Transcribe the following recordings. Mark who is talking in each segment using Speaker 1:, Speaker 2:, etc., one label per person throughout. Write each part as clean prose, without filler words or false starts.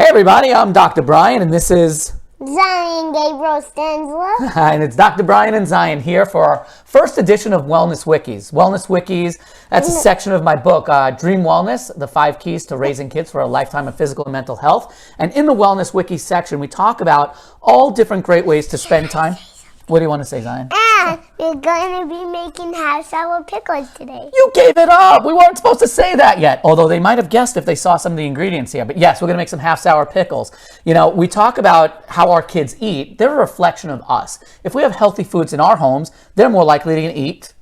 Speaker 1: Hey everybody, I'm Dr. Brian and this is
Speaker 2: Zion Gabriel Stenzler.
Speaker 1: and it's Dr. Brian and Zion here for our first edition of Wellness Wikis. Wellness Wikis, that's a section of my book, Dream Wellness, the 5 Keys to Raising Kids for a Lifetime of Physical and Mental Health. And in the Wellness Wiki section, we talk about all different great ways to spend time. What do you want to say, Zion?
Speaker 2: And we're going to be making sour pickles today.
Speaker 1: You gave it up. We weren't supposed to say that yet. Although they might have guessed if they saw some of the ingredients here. But yes, we're going to make some half-sour pickles. You know, we talk about how our kids eat. They're a reflection of us. If we have healthy foods in our homes, they're more likely to eat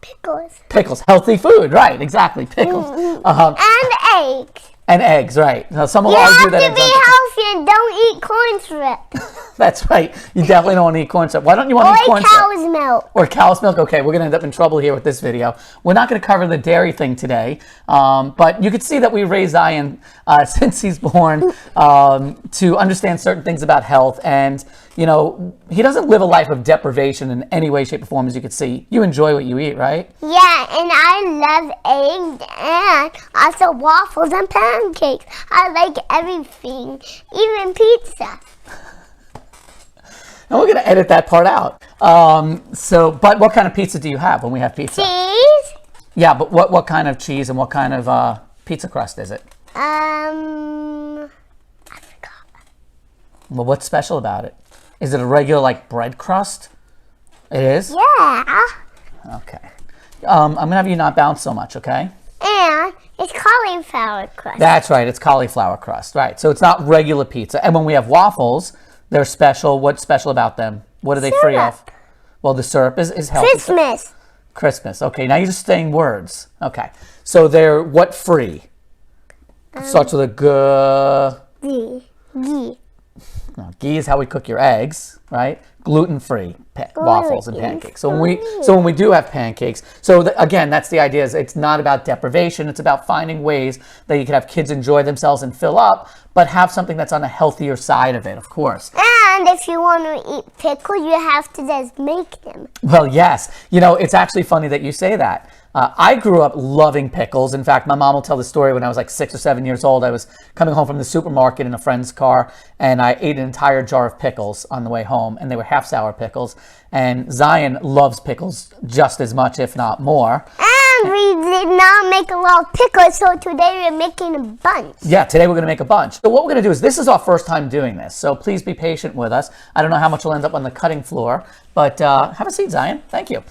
Speaker 2: Pickles.
Speaker 1: pickles. Healthy food, right? Exactly, pickles.
Speaker 2: And eggs.
Speaker 1: And eggs, right? Now, some will
Speaker 2: You
Speaker 1: argue
Speaker 2: have
Speaker 1: that
Speaker 2: to
Speaker 1: eggs
Speaker 2: be
Speaker 1: aren't-
Speaker 2: healthy and don't eat corn syrup.
Speaker 1: That's right. You definitely don't want to eat corn syrup. Why don't you want to eat
Speaker 2: Or
Speaker 1: corn syrup?
Speaker 2: cow's milk.
Speaker 1: Or cow's milk. Okay, we're going to end up in trouble here with this video. We're not going to cover the dairy thing today, but you could see that we raised Zion since he's born to understand certain things about health. And, you know, he doesn't live a life of deprivation in any way, shape, or form, as you can see. You enjoy what you eat, right?
Speaker 2: Yeah, and I love eggs and also waffles and pancakes. I like everything, even pizza.
Speaker 1: And we're going to edit that part out. But what kind of pizza do you have when we have pizza?
Speaker 2: Cheese?
Speaker 1: Yeah, but what kind of cheese and what kind of pizza crust is it?
Speaker 2: I forgot.
Speaker 1: Well, what's special about it? Is it a regular, like, bread crust? It is?
Speaker 2: Yeah.
Speaker 1: Okay. I'm going to have you not bounce so much, okay?
Speaker 2: And it's cauliflower crust.
Speaker 1: That's right. It's cauliflower crust, right? So it's not regular pizza. And when we have waffles, they're special. What's special about them? What are they free of?
Speaker 2: Syrup.
Speaker 1: Well, the syrup is healthy.
Speaker 2: Christmas.
Speaker 1: Christmas. Okay, now you're just saying words. Okay. So they're what free? Starts with a g.
Speaker 2: Ghee.
Speaker 1: No, ghee is how we cook your eggs, right? Gluten-free waffles and pancakes. So when we do have pancakes, again, that's the idea. Is it's not about deprivation. It's about finding ways that you can have kids enjoy themselves and fill up, but have something that's on a healthier side of it, of course.
Speaker 2: And if you want to eat pickles, you have to just make them.
Speaker 1: Well, yes. You know, it's actually funny that you say that. I grew up loving pickles. In fact, my mom will tell the story when I was like 6 or 7 years old. I was coming home from the supermarket in a friend's car, and I ate an entire jar of pickles on the way home, and they were half-sour pickles. And Zion loves pickles just as much, if not more.
Speaker 2: And we did not make a lot of pickles, so today we're making a bunch.
Speaker 1: Yeah, today we're going to make a bunch. So what we're going to do is, this is our first time doing this, so please be patient with us. I don't know how much will end up on the cutting floor, but have a seat, Zion. Thank you.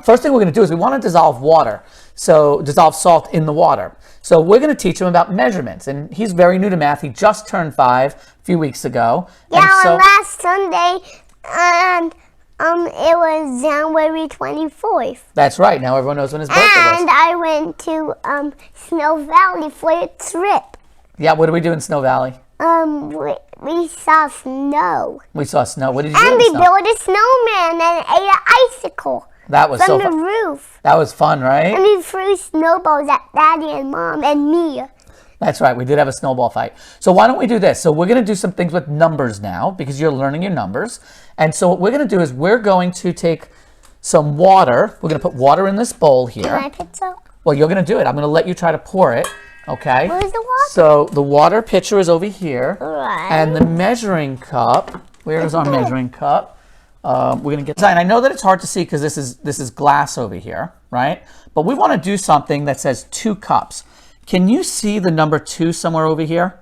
Speaker 1: First thing we're going to do is we want to dissolve water, so dissolve salt in the water. So we're going to teach him about measurements, and he's very new to math. He just turned 5 a few weeks ago.
Speaker 2: Yeah,
Speaker 1: and so,
Speaker 2: on last Sunday, and it was January 24th.
Speaker 1: that's right. Now everyone knows when his birthday was.
Speaker 2: And I went to Snow Valley for a trip.
Speaker 1: Yeah, what did we do in Snow Valley?
Speaker 2: We saw snow.
Speaker 1: We saw snow. What did you do
Speaker 2: And
Speaker 1: in the
Speaker 2: we
Speaker 1: snow?
Speaker 2: built a snowman and ate an icicle
Speaker 1: That was
Speaker 2: from
Speaker 1: so
Speaker 2: the
Speaker 1: fun.
Speaker 2: roof.
Speaker 1: That was fun, right?
Speaker 2: And we threw snowballs at Daddy and Mom and me.
Speaker 1: That's right. We did have a snowball fight. So why don't we do this? So we're going to do some things with numbers now because you're learning your numbers. And so what we're going to do is we're going to take some water. We're going to put water in this bowl here.
Speaker 2: Can I put some?
Speaker 1: Well, you're going to do it. I'm going to let you try to pour it. Okay.
Speaker 2: Where's the water?
Speaker 1: So the water pitcher is over here.
Speaker 2: Right.
Speaker 1: And the measuring cup. Where is our measuring cup? We're going to get. And I know that it's hard to see because this is glass over here, right? But we want to do something that says 2 cups. Can you see the number 2 somewhere over here?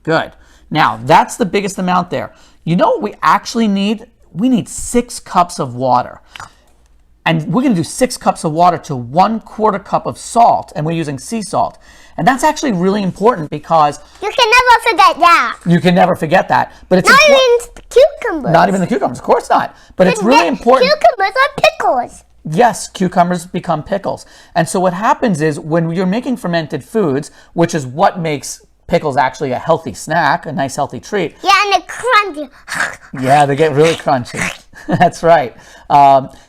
Speaker 1: Good. Now, that's the biggest amount there. You know what we actually need? We need 6 cups of water. And we're going to do 6 cups of water to 1/4 cup of salt, and we're using sea salt. And that's actually really important because
Speaker 2: You can never forget that.
Speaker 1: you can never forget that. But it's
Speaker 2: Not
Speaker 1: important.
Speaker 2: even cucumbers.
Speaker 1: Not even the cucumbers, of course not. But it's really important.
Speaker 2: Cucumbers are pickles.
Speaker 1: Yes, cucumbers become pickles. And so what happens is when you're making fermented foods, which is what makes pickles actually a healthy snack, a nice healthy treat.
Speaker 2: Yeah, and they're crunchy.
Speaker 1: Yeah, they get really crunchy. That's right.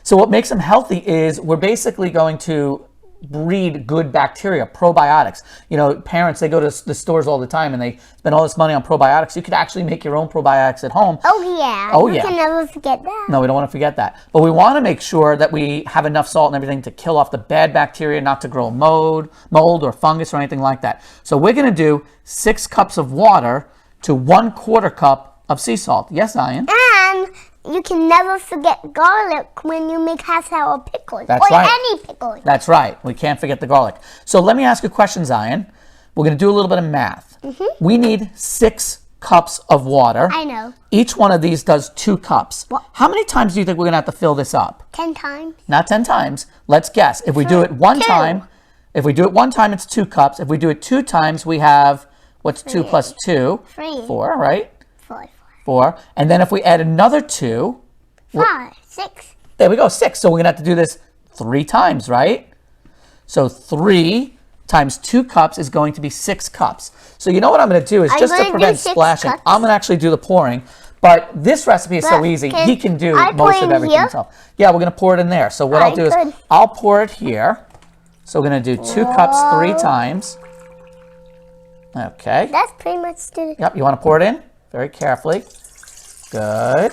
Speaker 1: So what makes them healthy is we're basically going to breed good bacteria, probiotics. You know, parents, they go to the stores all the time and they spend all this money on probiotics. You could actually make your own probiotics at home.
Speaker 2: Oh, yeah.
Speaker 1: Oh,
Speaker 2: You
Speaker 1: yeah.
Speaker 2: can never forget that.
Speaker 1: No, we don't want to forget that. But we want to make sure that we have enough salt and everything to kill off the bad bacteria, not to grow mold or fungus or anything like that. So we're going to do 6 cups of water to 1/4 cup of sea salt. Yes, Zion?
Speaker 2: And you can never forget garlic when you make sour pickles.
Speaker 1: That's
Speaker 2: or
Speaker 1: right.
Speaker 2: any pickles.
Speaker 1: That's right. We can't forget the garlic. So let me ask you a question, Zion. We're going to do a little bit of math. We need 6 cups of water.
Speaker 2: I know.
Speaker 1: Each one of these does 2 cups.
Speaker 2: What?
Speaker 1: How many times do you think we're going to have to fill this up?
Speaker 2: 10 times.
Speaker 1: Not 10 times. Let's guess. If we do it one
Speaker 2: Two.
Speaker 1: time, it's 2 cups. If we do it 2 times, we have, what's 2 plus 2?
Speaker 2: 3.
Speaker 1: 4, right?
Speaker 2: 4.
Speaker 1: 4. And then if we add another 2,
Speaker 2: 5. 6.
Speaker 1: there we go, 6. So we're going to have to do this 3 times, right? So 3 times 2 cups is going to be 6 cups. So you know what I'm going to do is
Speaker 2: I'm
Speaker 1: just to
Speaker 2: gonna do
Speaker 1: prevent
Speaker 2: 6
Speaker 1: splashing,
Speaker 2: cups.
Speaker 1: I'm going to actually do the pouring. But this recipe is so
Speaker 2: But
Speaker 1: easy.
Speaker 2: can
Speaker 1: He can do
Speaker 2: I pour
Speaker 1: most of
Speaker 2: in
Speaker 1: everything
Speaker 2: here?
Speaker 1: himself. Yeah, we're going to pour it in there. So what I'll do is
Speaker 2: Alright, good.
Speaker 1: I'll pour it here. So we're going to do 2 cups 3 times. Okay.
Speaker 2: That's pretty much the...
Speaker 1: Yep, you want to pour it in very carefully. Good.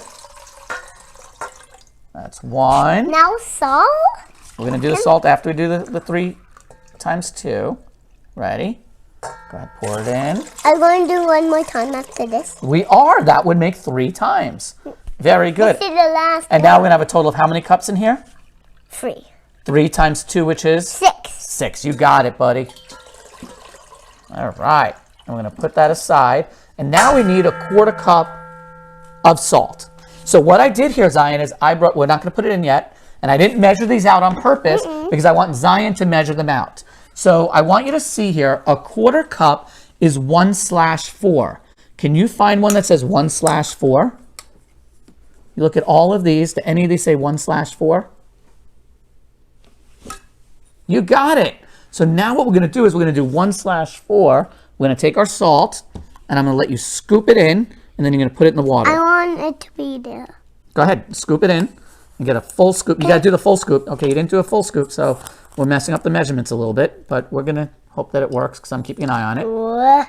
Speaker 1: That's 1.
Speaker 2: Now salt?
Speaker 1: We're going to do the salt after we do the 3 times 2. Ready? Go ahead, pour it in.
Speaker 2: I'm going to do one more time after this.
Speaker 1: We are. That would make 3 times. Very good.
Speaker 2: This is the last
Speaker 1: And now we're going to have a total of how many cups in here?
Speaker 2: 3.
Speaker 1: 3 times 2, which is?
Speaker 2: 6.
Speaker 1: 6. You got it, buddy. All right. I'm going to put that aside. And now we need 1/4 cup of salt. So what I did here, Zion, is we're not going to put it in yet. And I didn't measure these out on purpose because I want Zion to measure them out. So I want you to see here, 1/4 cup is 1/4. Can you find one that says 1/4? You look at all of these. Do any of these say 1/4? You got it. So now what we're going to do is we're going to do 1/4. We're going to take our salt, and I'm going to let you scoop it in, and then you're going to put it in the water.
Speaker 2: I want it to be there.
Speaker 1: Go ahead, scoop it in, and get a full scoop. You got to do the full scoop. Okay, you didn't do a full scoop, so we're messing up the measurements a little bit, but we're going to hope that it works because I'm keeping an eye on it.
Speaker 2: What?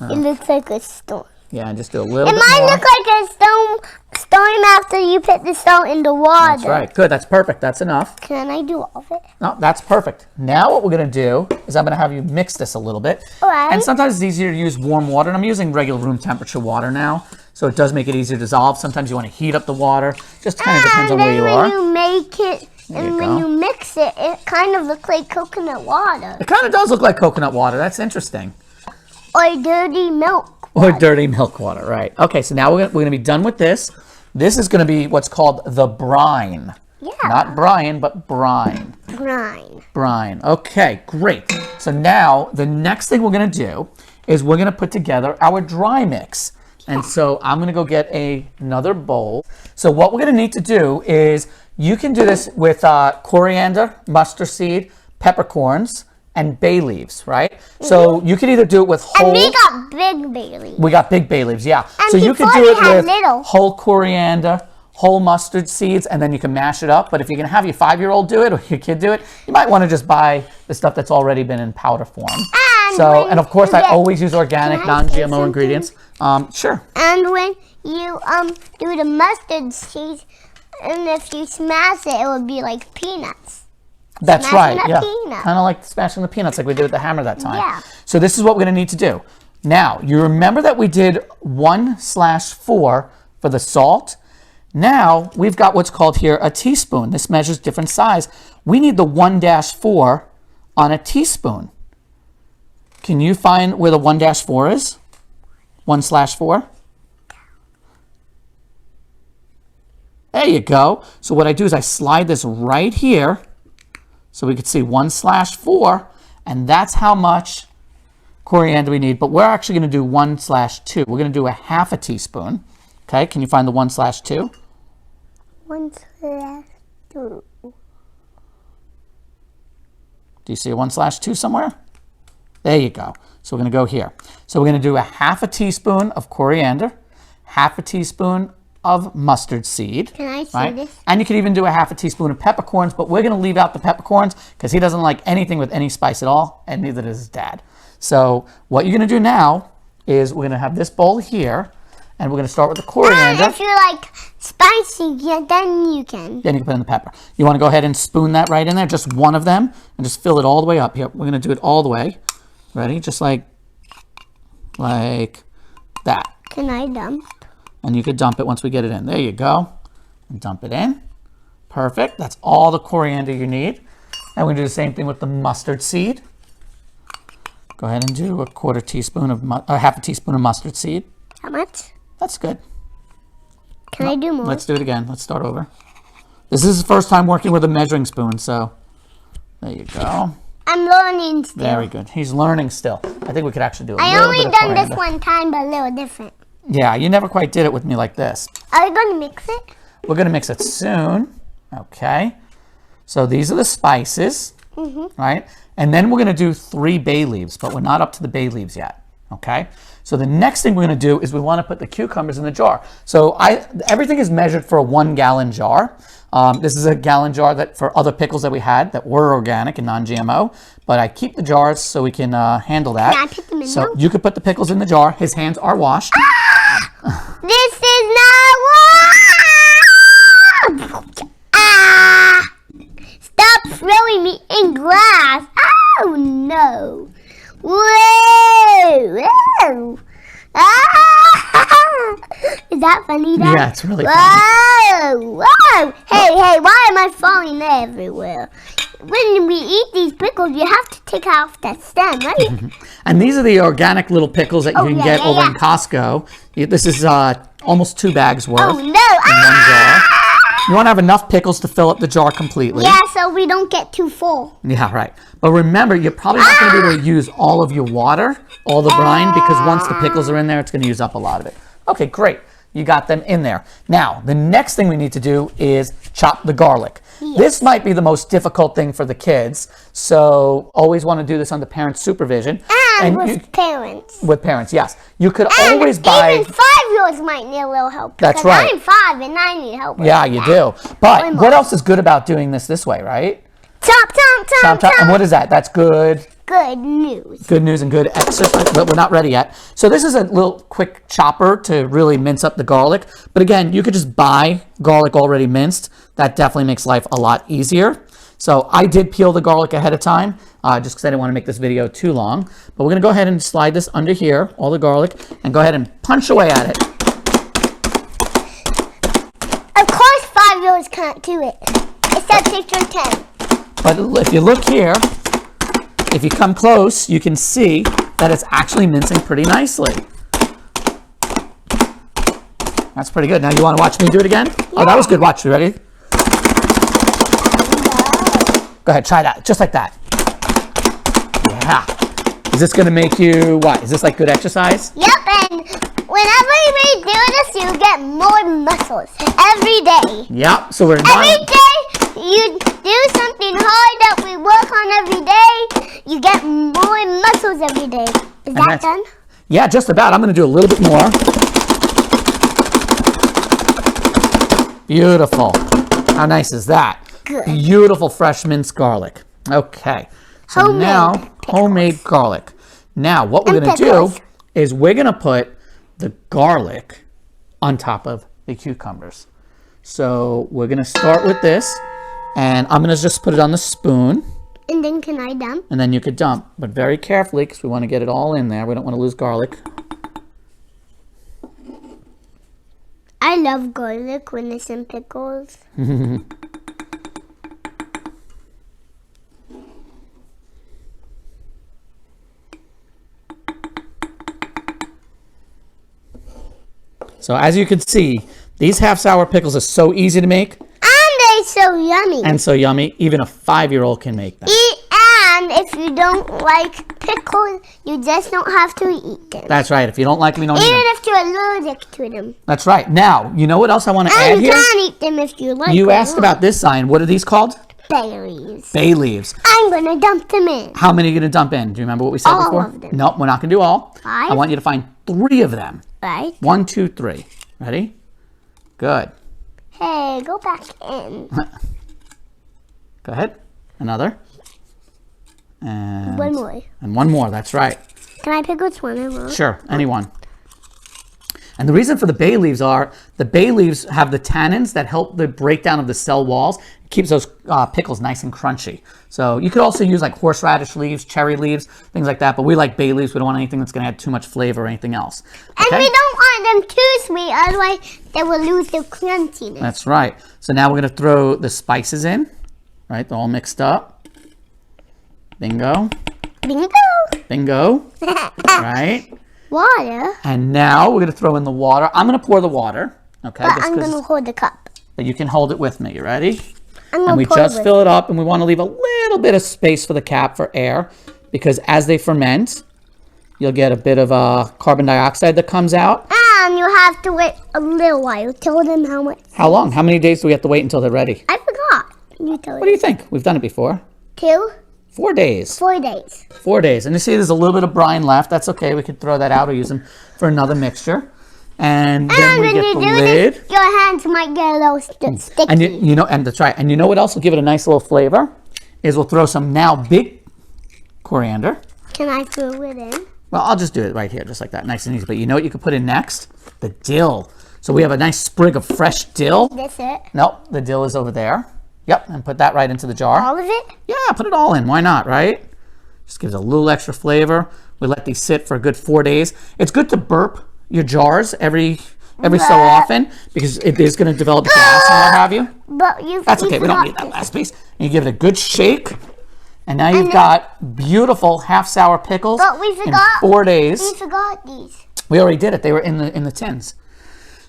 Speaker 2: It looks like a stone.
Speaker 1: Yeah, and just do a little
Speaker 2: It
Speaker 1: bit
Speaker 2: might
Speaker 1: more.
Speaker 2: look like a stone after you put the salt in the water.
Speaker 1: That's right. Good. That's perfect. That's enough.
Speaker 2: Can I do all of it?
Speaker 1: No, that's perfect. Now what we're going to do is I'm going to have you mix this a little bit.
Speaker 2: All right.
Speaker 1: And sometimes it's easier to use warm water. And I'm using regular room temperature water now. So it does make it easier to dissolve. Sometimes you want to heat up the water. Just kind of depends on where you are.
Speaker 2: And then when you make it
Speaker 1: There you
Speaker 2: and when
Speaker 1: go.
Speaker 2: you mix it, it kind of looks like coconut water.
Speaker 1: It kind of does look like coconut water. That's interesting.
Speaker 2: Or dirty milk.
Speaker 1: Or dirty milk water, right. Okay, so now we're going to be done with this. This is going to be what's called the brine.
Speaker 2: Yeah.
Speaker 1: Not Brian, but brine.
Speaker 2: Brine.
Speaker 1: Brine. Okay, great. So now the next thing we're going to do is we're going to put together our dry mix. And so I'm going to go get another bowl. So what we're going to need to do is you can do this with coriander, mustard seed, peppercorns, and bay leaves, right? So you can either do it with whole...
Speaker 2: And we got big bay leaves.
Speaker 1: We got big bay leaves, yeah.
Speaker 2: And
Speaker 1: So you could
Speaker 2: before
Speaker 1: do
Speaker 2: we
Speaker 1: it
Speaker 2: had
Speaker 1: with
Speaker 2: little.
Speaker 1: whole coriander, whole mustard seeds, and then you can mash it up. But if you're going to have your 5-year-old do it or your kid do it, you might want to just buy the stuff that's already been in powder form.
Speaker 2: And
Speaker 1: And of course,
Speaker 2: when
Speaker 1: I
Speaker 2: you get-
Speaker 1: always use organic,
Speaker 2: Can I say
Speaker 1: non-GMO
Speaker 2: something?
Speaker 1: ingredients. Sure.
Speaker 2: And when you do the mustard seeds, and if you smash it, it would be like peanuts.
Speaker 1: That's
Speaker 2: Smashing
Speaker 1: right,
Speaker 2: a
Speaker 1: yeah.
Speaker 2: peanut.
Speaker 1: Kind of like smashing the peanuts like we did with the hammer that time.
Speaker 2: Yeah.
Speaker 1: So this is what we're going to need to do. Now, you remember that we did 1/4 for the salt. Now, we've got what's called here a teaspoon. This measures different size. We need the 1-4 on a teaspoon. Can you find where the 1-4 is? 1/4? There you go. So what I do is I slide this right here so we could see 1/4, and that's how much coriander we need. But we're actually going to do 1/2. We're going to do a 1/2 teaspoon. Okay, can you find the 1/2?
Speaker 2: 1/2.
Speaker 1: Do you see a 1/2 somewhere? There you go. So we're going to go here. So we're going to do a 1/2 teaspoon of coriander, 1/2 teaspoon of mustard seed.
Speaker 2: Can I see
Speaker 1: right?
Speaker 2: this?
Speaker 1: And you could even do a half a teaspoon of peppercorns, but we're going to leave out the peppercorns because he doesn't like anything with any spice at all, and neither does his dad. So what you're going to do now is we're going to have this bowl here, and we're going to start with the coriander.
Speaker 2: And if you like spicy, yeah, then you can.
Speaker 1: Then you can put in the pepper. You want to go ahead and spoon that right in there, just one of them, and just fill it all the way up. Here, we're going to do it all the way. Ready? Just like that.
Speaker 2: Can I dump?
Speaker 1: And you could dump it once we get it in. There you go. And dump it in. Perfect. That's all the coriander you need. And we're going to do the same thing with the mustard seed. Go ahead and do half a teaspoon of mustard seed.
Speaker 2: How much?
Speaker 1: That's good.
Speaker 2: Can I do more?
Speaker 1: Let's do it again. Let's start over. This is his first time working with a measuring spoon, so there you go.
Speaker 2: I'm learning still.
Speaker 1: Very good. He's learning still. I think we could actually do a
Speaker 2: I
Speaker 1: little
Speaker 2: only
Speaker 1: bit of
Speaker 2: done this
Speaker 1: coriander.
Speaker 2: one time, but a little different.
Speaker 1: Yeah, you never quite did it with me like this.
Speaker 2: Are you going to mix it?
Speaker 1: We're going to mix it soon. Okay. So these are the spices, right? And then we're going to do 3 bay leaves, but we're not up to the bay leaves yet. Okay. So the next thing we're going to do is we want to put the cucumbers in the jar. So everything is measured for a 1-gallon jar. This is a gallon jar that for other pickles that we had that were organic and non-GMO, but I keep the jars so we can handle that.
Speaker 2: Can I put them in
Speaker 1: So
Speaker 2: now?
Speaker 1: you could put the pickles in the jar. His hands are washed.
Speaker 2: This is not warm! Ah! Stop throwing me in glass! Oh no! Whoa! Whoa! Ah! Is that funny, Dad?
Speaker 1: Yeah, it's really funny.
Speaker 2: Whoa! Whoa! Hey, why am I falling everywhere? When we eat these pickles, you have to take off that stem, right?
Speaker 1: And these are the organic little pickles that you can get over in Costco. This is almost 2 bags worth
Speaker 2: Oh no!
Speaker 1: in one jar. You want to have enough pickles to fill up the jar completely.
Speaker 2: Yeah, so we don't get too full.
Speaker 1: Yeah, right. But remember, you're probably not going to be able to use all of your water, all the brine, because once the pickles are in there, it's going to use up a lot of it. Okay, great. You got them in there. Now, the next thing we need to do is chop the garlic. Yes. This might be the most difficult thing for the kids, so always want to do this under parent supervision.
Speaker 2: And with parents.
Speaker 1: With parents, yes. You could always buy...
Speaker 2: Even 5-year-olds might need a little help.
Speaker 1: That's right.
Speaker 2: I'm 5 and I need help with
Speaker 1: Yeah, you do. But what else is good about doing this way, right?
Speaker 2: Chop, chop, chop, chop.
Speaker 1: And what is that? That's good...
Speaker 2: Good news.
Speaker 1: Good news and good exercise, but we're not ready yet. So this is a little quick chopper to really mince up the garlic. But again, you could just buy garlic already minced. That definitely makes life a lot easier. So I did peel the garlic ahead of time, just because I didn't want to make this video too long. But we're going to go ahead and slide this under here, all the garlic, and go ahead and punch away at it.
Speaker 2: Of course 5-year-olds can't do it. Except if you're 10.
Speaker 1: But if you look here, if you come close, you can see that it's actually mincing pretty nicely. That's pretty good. Now you want to watch me do it again? Yeah. Oh, that was good. Watch. You ready? Go ahead. Try that. Just like that. Yeah. Is this going to make you, what? Is this like good exercise?
Speaker 2: Yep. And whenever we do this, you get more muscles. Every day.
Speaker 1: Yep. So we're
Speaker 2: every day you do something hard that we work on every day, you get more muscles every day. Is that done?
Speaker 1: Yeah, just about. I'm going to do a little bit more. Beautiful. How nice is that?
Speaker 2: Good.
Speaker 1: Beautiful fresh minced garlic. Okay. So homemade garlic. Now, what we're going to do is we're going to put the garlic on top of the cucumbers. So we're going to start with this. And I'm going to just put it on the spoon.
Speaker 2: And then can I dump?
Speaker 1: And then you could dump, but very carefully because we want to get it all in there. We don't want to lose garlic.
Speaker 2: I love garlic when it's in pickles.
Speaker 1: So as you can see, these half sour pickles are so easy to make.
Speaker 2: So yummy.
Speaker 1: And so yummy, even a 5-year-old can make them.
Speaker 2: And if you don't like pickles, you just don't have to eat them.
Speaker 1: That's right. If you don't like them, you don't eat them.
Speaker 2: Even if you're allergic to them.
Speaker 1: That's right. Now, you know what else I want to add here?
Speaker 2: And you can eat them if you like.
Speaker 1: You asked about this, Zion. What are these called?
Speaker 2: Bay leaves.
Speaker 1: Bay leaves.
Speaker 2: I'm going to dump them in.
Speaker 1: How many are you going to dump in? Do you remember what we said before?
Speaker 2: All of them.
Speaker 1: Nope, we're not going to do all.
Speaker 2: 5.
Speaker 1: I want you to find 3 of them.
Speaker 2: Right.
Speaker 1: 1, 2, 3. Ready? Good.
Speaker 2: Hey, go back in.
Speaker 1: Go ahead. Another. And
Speaker 2: One more.
Speaker 1: And one more. That's right.
Speaker 2: Can I pick which one I want?
Speaker 1: Sure. Anyone. And the reason for the bay leaves are the bay leaves have the tannins that help the breakdown of the cell walls. It keeps those pickles nice and crunchy. So you could also use like horseradish leaves, cherry leaves, things like that. But we like bay leaves. We don't want anything that's going to add too much flavor or anything else. Okay?
Speaker 2: And we don't want them too sweet, otherwise they will lose their crunchiness.
Speaker 1: That's right. So now we're going to throw the spices in. Right? They're all mixed up. Bingo.
Speaker 2: Bingo.
Speaker 1: Bingo. Right?
Speaker 2: Water.
Speaker 1: And now we're going to throw in the water. I'm going to pour the water. Okay.
Speaker 2: But I'm going to hold the cup.
Speaker 1: But you can hold it with me. You ready?
Speaker 2: And
Speaker 1: we just fill it up, and we want to leave a little bit of space for the cap for air, because as they ferment, you'll get a bit of carbon dioxide that comes out.
Speaker 2: And you have to wait a little while. Tell them how much.
Speaker 1: How long? How many days do we have to wait until they're ready?
Speaker 2: I forgot. You tell
Speaker 1: What do you think? We've done it before.
Speaker 2: 2?
Speaker 1: 4 days.
Speaker 2: 4 days.
Speaker 1: 4 days. And you see there's a little bit of brine left. That's okay. We could throw that out or use them for another mixture. And then we get the lid.
Speaker 2: This, your hands might get a little sticky.
Speaker 1: And you know, and that's right. And you know what else will give it a nice little flavor? Is we'll throw some now big coriander.
Speaker 2: Can I throw it in?
Speaker 1: Well, I'll just do it right here, just like that, nice and easy. But you know what you could put in next? The dill. So we have a nice sprig of fresh dill.
Speaker 2: This it?
Speaker 1: Nope, the dill is over there. Yep, and put that right into the jar.
Speaker 2: All of it?
Speaker 1: Yeah, put it all in. Why not, right? Just gives a little extra flavor. We let these sit for a good 4 days. It's good to burp your jars every so often, because it is going to develop gas and what have you.
Speaker 2: But
Speaker 1: That's okay. We don't need that last piece. And you give it a good shake. And now you've got beautiful half sour pickles.
Speaker 2: But we forgot.
Speaker 1: In 4 days.
Speaker 2: We forgot these.
Speaker 1: We already did it. They were in the tins.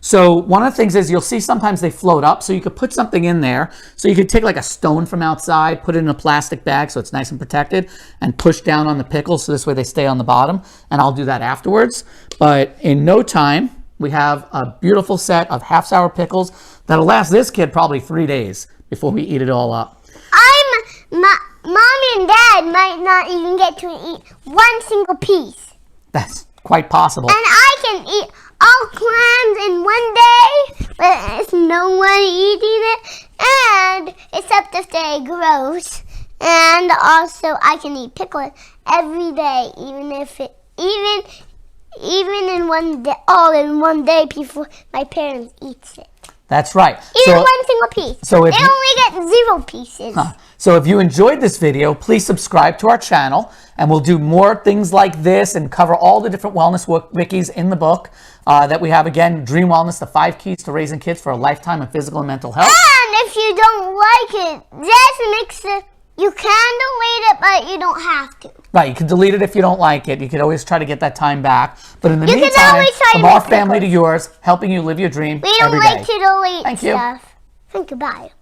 Speaker 1: So one of the things is you'll see sometimes they float up. So you could put something in there. So you could take like a stone from outside, put it in a plastic bag so it's nice and protected, and push down on the pickles so this way they stay on the bottom. And I'll do that afterwards. But in no time, we have a beautiful set of half sour pickles that'll last this kid probably 3 days before we eat it all up.
Speaker 2: Mommy and Dad might not even get to eat one single piece.
Speaker 1: That's quite possible.
Speaker 2: And I can eat all clams in 1 day, but there's no one eating it, and except if they're gross. And also, I can eat pickles every day, even in 1 day, all in 1 day before my parents eats it.
Speaker 1: That's right.
Speaker 2: Even one single piece.
Speaker 1: So
Speaker 2: they only get 0 pieces.
Speaker 1: So if you enjoyed this video, please subscribe to our channel, and we'll do more things like this and cover all the different wellness wikis in the book that we have. Again, Dream Wellness, the 5 keys to raising kids for a lifetime of physical and mental health.
Speaker 2: And if you don't like it, just mix it. You can delete it, but you don't have to.
Speaker 1: Right, you can delete it if you don't like it. You can always try to get that time back. But in the meantime, from
Speaker 2: to
Speaker 1: our family to yours, helping you live your dream
Speaker 2: we don't
Speaker 1: every
Speaker 2: like
Speaker 1: day.
Speaker 2: to delete
Speaker 1: Thank you.
Speaker 2: stuff. Thank you. Bye.